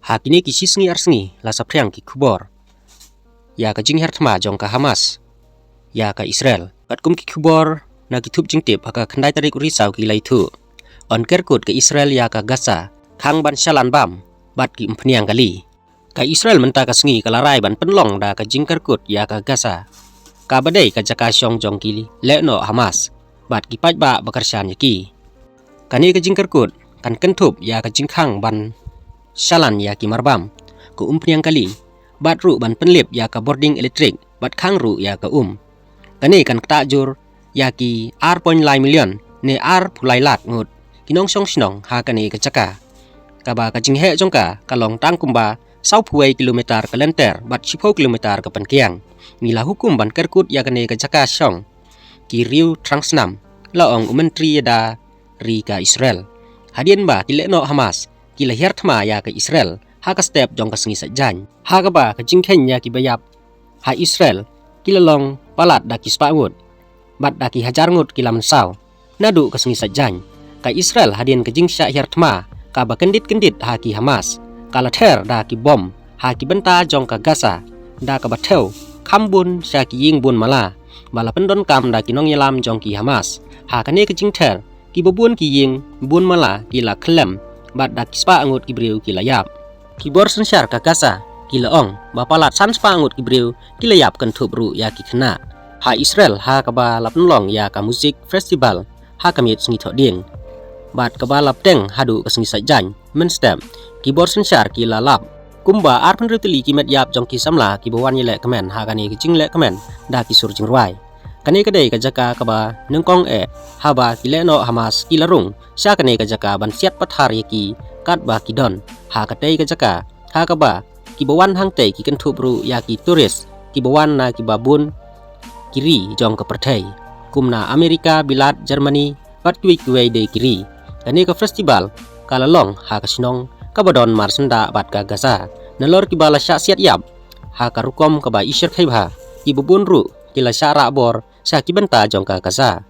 Hakini ki sisngi arsngi la sapriang ki kubor. Ya ka jing hertma jong ka Hamas. Ya ka Israel. Kat kum ki kubor na ki tup jing tip haka kandai tarik risau ki laitu. On kerkut ke Israel ya ka Gaza. Kang ban shalan bam. Bat ki empeniang kali. Ka Israel menta ka sngi ka larai ban penlong da ka jing kerkut ya ka Gaza. Ka badai ka jaka syong jong kili. Lekno Hamas. Bat ki paj ba bakarsyan yaki. Kani ka jing kerkut. Kan kentup ya ka jing kang ban shalan ya ki marbam ku umpriang kali bat ru ban penlip ya ka boarding elektrik bat khang ru ya ka kani kan takjur ya ki R.9 million ne R pulai lat ngut kinong song sinong ha kani ka caka ka ba ka jinghe jongka kalong tang kumba sau puai kilometer ka lenter bat 10 kilometer ka pankiang mila hukum ban kerkut ya kani ka caka song ki riu transnam laong menteri da ri ka Israel hadien ba kilekno Hamas kila hertma ya ke Israel ha ka step jong ka sengi sajjan ha ka ba ka jingkhen ya ki bayap ha Israel kila long palat da ki spaut bat da ki hajar ngut kila mensau nadu ka sengi sajjan ka Israel hadien ka jingsha hertma ka ba kendit ha ki Hamas kala ter da ki bom ha ki benta jong ka Gaza da ka batheu khambun sha ki ying bun mala bala pendon kam da ki nong yalam jong ki Hamas ha ka ne ka jingther ki bobun ki ying bun mala kila klem bat da kispa angut kibriu kila yap ki bor sensyar ka Gaza kila ong bapalat san spa angut kibriu kila yap kan thubru ya ki khna ha Israel ha ka ba lap nlong ya ka music festival ha ka mit sngi thoding bat ka ba lap teng hadu ka sngi sajjan men stem ki bor sensyar kila lap kumba ar penrutili ki met yap jong ki samla ki bawan yele kemen ha ka ni ki jingle kemen da ki sur jingruai kani kadai ka jaka ka ba nengkong haba kileno Hamas kilarung sya kani ka jaka ban siat pathar yaki kat ba kidon ha kadai ka jaka ha ka ba ki bawan hang te ki kan thubru yaki turis ki bawan na ki babun kiri jong ka perthai kumna Amerika bilat Germany pat kuai de kiri kani ka festival kala long ha ka sinong ka badon marsenda bat ka Gaza nalor ki bala sya siat yap ha ka rukom ka ba isyer khai ki babun ru kila syara bor sa kibenta jong ka Gaza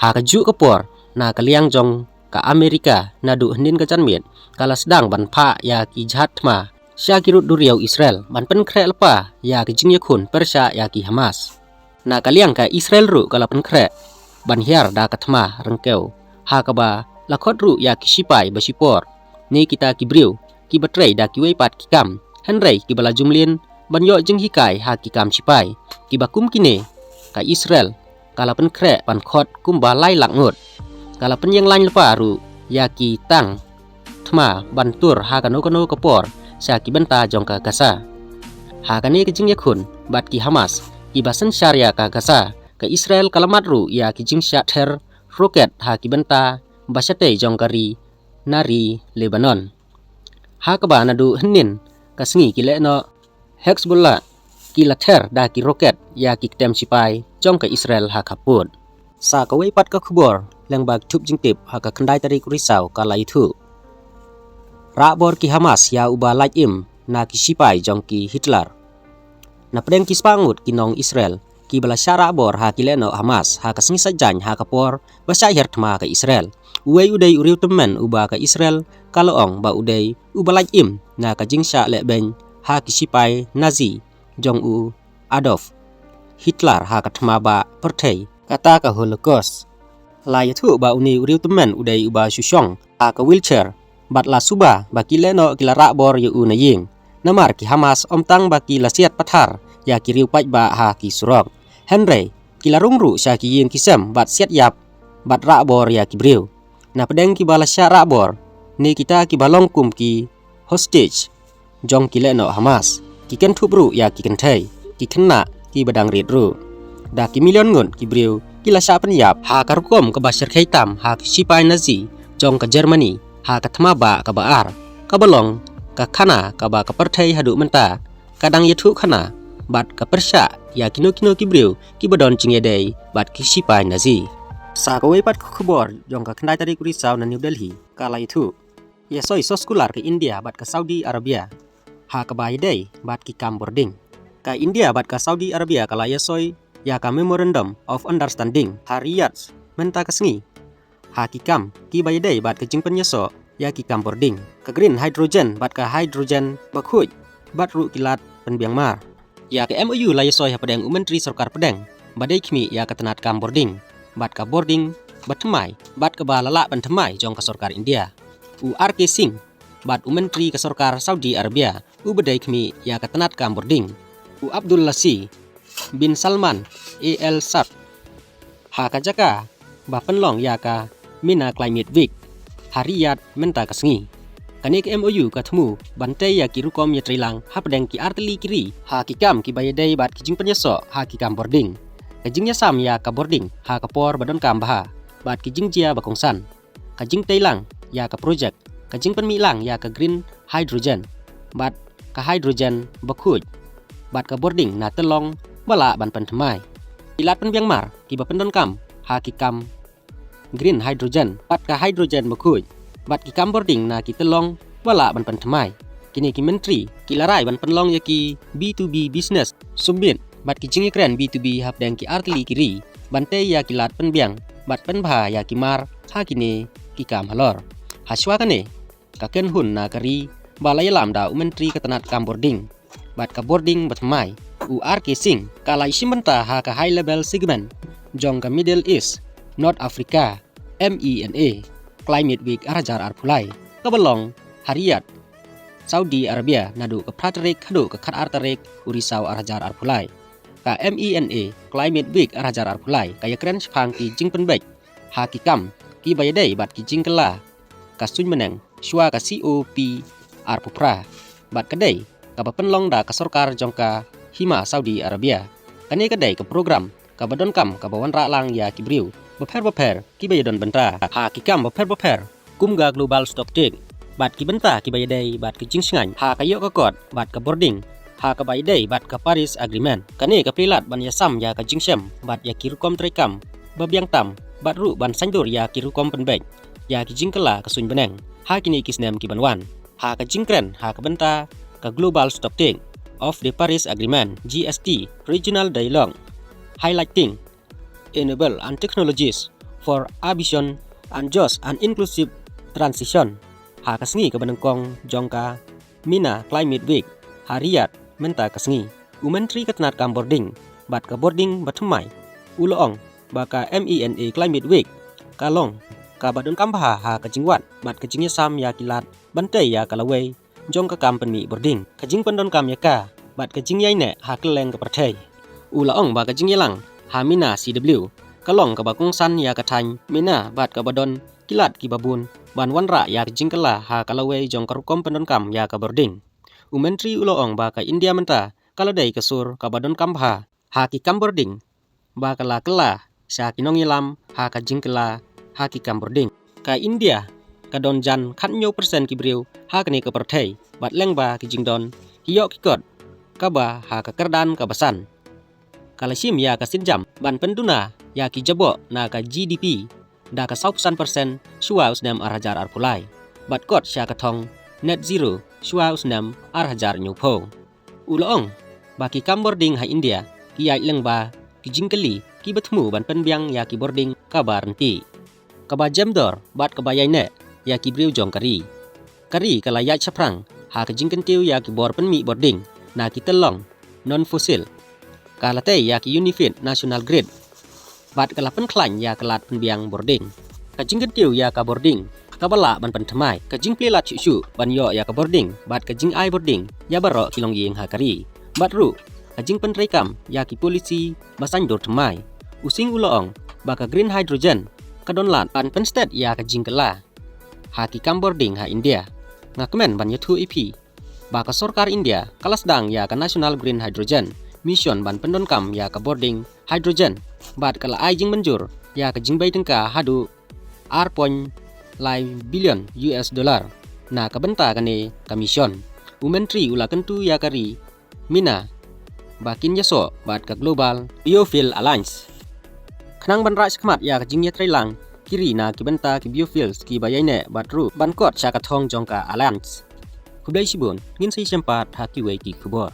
ha ka ju kapor na kaliang jong ka Amerika nadu hnin ka janmit kala sedang ban pha ya ki jahat ma sya kirut duriau Israel ban pen kre lepa ya ki jing yakun persya ya ki Hamas na kaliang ka Israel ru kala pen kre ban hiar da ka thma rengkeu ha ka ba lakhot ru ya ki sipai basipor ni kita kibriu ki batrei da ki weipat ki kam henrei ki bala jumlin ban yo jing hikai ha ki kam sipai ki bakum kine ka Israel kala pen kre pan khot kum ba lai lak ngut kala pen yang lain lepa ru ya ki tang thma ban tur ha ka no kapor sa ki benta jong ka Gaza ha ka ni ki jing yakun bat ki Hamas ki basen syariah ka Gaza ka Israel kalamat ru ya ki jing sya ther roket ha ki benta basate jong kari nari Lebanon ha ka ba nadu hnin ka sngi ki lekno Hezbollah ki lather da ki roket ya ki tem sipai jong ka Israel ha kaput sa ka weipat ka khubor leng bag thup jingtip ha ka khandai tarik risau ka laitu ra bor ki Hamas ya uba laj im na ki sipai jong ki Hitler na preng ki spangut ki nong Israel ki bala syara bor ha ki leno Hamas ha ka sngi sajjan ha kapor basa hertma ka Israel uai udai uriu temen uba ka Israel kalau ong ba udai uba laj im na ka jingsha le ben ha ki sipai Nazi jong u Adolf Hitler ha ka thma ba perthei kata ka Holocaust la yathu ba uni uriu temen udai uba susyong ha ka wheelchair bat la suba ba kileno kilara bor yu na ying namar ki Hamas omtang ba ki la siat pathar ya ki riu paj ba ha ki surok Henry kilarung ru sya ki ying kisem bat siat yap bat ra bor ya ki briu na pedeng ki bala sya ra bor ni kita ki balong kum ki hostage jong kileno Hamas ki ken thubru ya ki kenthei ki khenna ki badang rit ru da ki million ngun ki briu ki la sya pen yap ha karkom ka basher khaitam ha ki sipai Nazi jong ka Germany ha ka thma ba ka baar ka balong ka khana ka ba ka perthei hadu menta kadang yathu khana bat ka persya ya kino ki briu ki badon chingedei bat ki sipai Nazi sa ka weipat ka khubor jong ka khandai tarik risau na New Delhi kala itu ya soi soskular ke India bat ka Saudi Arabia ha ka bai dei bat ki kam boarding ka India bat ka Saudi Arabia kala yasoi ya ka memorandum of understanding ha Riyadh menta ka sngi ha ki kam ki bai dei bat ka jingpen yaso ya ki kam boarding ka green hydrogen bat ka hydrogen bakhuj bat ru kilat penbiang mar ya ke MOU la yasoi ha pedang Menteri Sarkar Pedang badai khmi ya ka tanat kam boarding bat ka boarding bat thmai bat ka ba lala ban thmai jong ka Sarkar India u RK Singh bat Menteri ka Sarkar Saudi Arabia u badai khmi ya ka tanat kam boarding u Abdul Lasi bin Salman AL Sat ha ka jaka ba penlong ya ka Mina Climate Week Hariyat menta kasngi kani ke MOU ka thmu bantai ya ki rukom ya trilang ha pedang ki arteli kiri ha ki kam ki bayadai bat ki jing penyaso ha ki kam boarding ka jing ya sam ya ka boarding ha ka por badon kam bah bat ki jing jia bakongsan ka jing tailang ya ka project ka jing penmi lang ya ka green hydrogen bat ka hydrogen bakhuj bat ka boarding na telong bala ban pen thmai ilat pen biang mar ki ba pendon kam ha ki kam green hydrogen bat ka hydrogen bakhuj bat ki kam boarding na ki telong wala ban pen thmai kini ki menteri ki larai ban penlong ya ki B2B business summit bat ki jingi kren B2B hap dang ki artli kiri bante ya ki lat pen biang bat pen bha ya ki mar ha kini ki kam halor haswa kane ka ken hun na kari balai lam da menteri ka tanat kam boarding bat ka boarding bat mai RK Singh kalai simenta ha ka high level segment jong ka Middle East North Africa MENA Climate Week arajar arpulai kabelong Hariyat Saudi Arabia nadu ke praterik hadu ke khat arterik urisau arajar arpulai ka MENA Climate Week arajar arpulai kaya keren sepang ki jing penbek ha ki kam ki bayadai bat ki jing kela ka sun meneng shua ka COP arpupra bat kadai ka penlong da ka Sarkar jongka Hima Saudi Arabia kani kadai ke program ka badon kam ka bawan ra lang ya ki briu beper ki bayadon benta ha ki kam beper kumga global stock take bat ki benta ki bayadai bat ki jing singan ha ka yok ka kot bat ka boarding ha ka bayadai bat ka Paris Agreement kani ka prilat ban ya sam ya ka jing sem bat ya ki rukom trekam babiang tam bat ru ban sanjur ya ki rukom penbek ya ki jing kela ka sun beneng ha kini ki snem ki banwan ha ka jing kren ha ka benta ka global stock take of the Paris Agreement GST regional dialogue highlighting enable and technologies for ambition and just and inclusive transition ha kasngi ka banengkong jongka Mina Climate Week Hariyat menta kasngi Menteri ka tanat kam boarding bat ka boarding bathmai uloong baka MENA Climate Week kalong ka badon kam bah ha ka jingwat bat ka jingya sam ya kilat bantai ya kalawei jong ka kam penmi boarding ka jing pendon kam ya ka bat ka jingyai ne ha keleng ka perthai uloong ba ka jingyelang Hamina CW kalong ka bakong san ya katany mina bat ka badon kilat ki babun ban wanra ya jingkala ha kalawei jong karukom pendon kam ya ka boarding Menteri uloong ba ka India menta kaladai kasur ka badon kam ha ki kam boarding ba kala kela sa kinong ilam ha ka jingkala ha ki kam boarding ka India ka don jan khatnyo persen ki briu ha kani ka perthai bat leng ba ki jingdon hiyok ki kot ka ba ha ka kerdan ka basan kalasim ya ka sinjam ban penduna ya ki jabo na ka GDP da ka 100% shua usnam arajar arpulai bat kot sya ka thong net zero shua usnam arajar nyupo uloong ba ki kam boarding ha India ki ai leng ba ki jingkali ki bathmu ban penbiang ya ki boarding ka barenti ka ba jamdor bat ka bayai ne ya ki briu jong kari kala ya chaprang ha ka jingkentiu ya ki bor penmi boarding na ki telong non fosil kalate ya ki Unifit National Grid bat kala pen klan ya kelat penbiang boarding ka jingken tiu ya ka boarding ka bala ban pen thmai ka jing plelat chu ban yo ya ka boarding bat ka jing ai boarding ya baro kilong yeng ha kari bat ru ka jing pen rekam ya ki polisi basan dor thmai using uloong ba ka green hydrogen ka don lat ban pen state ya ka jing kala ha ki kam boarding ha India ngakemen ban yathu EP ba ka Sarkar India kalasdang ya ka National Green Hydrogen mission ban pendon kam ya ka boarding hydrogen bat kala ai jing menjur ya ka jing bai tengka hadu R.5 billion US dollar na ka benta kane ka mission Menteri ula kentu ya kari Mina bakin yaso bat ka global biofuel alliance khnang ban ra skmat ya ka jing ya trailang kiri na ki benta ki biofuels ki bayai ne bat ru ban kot sya ka thong jongka alliance kublai sibun ngin sei sempat haki wei ki khubor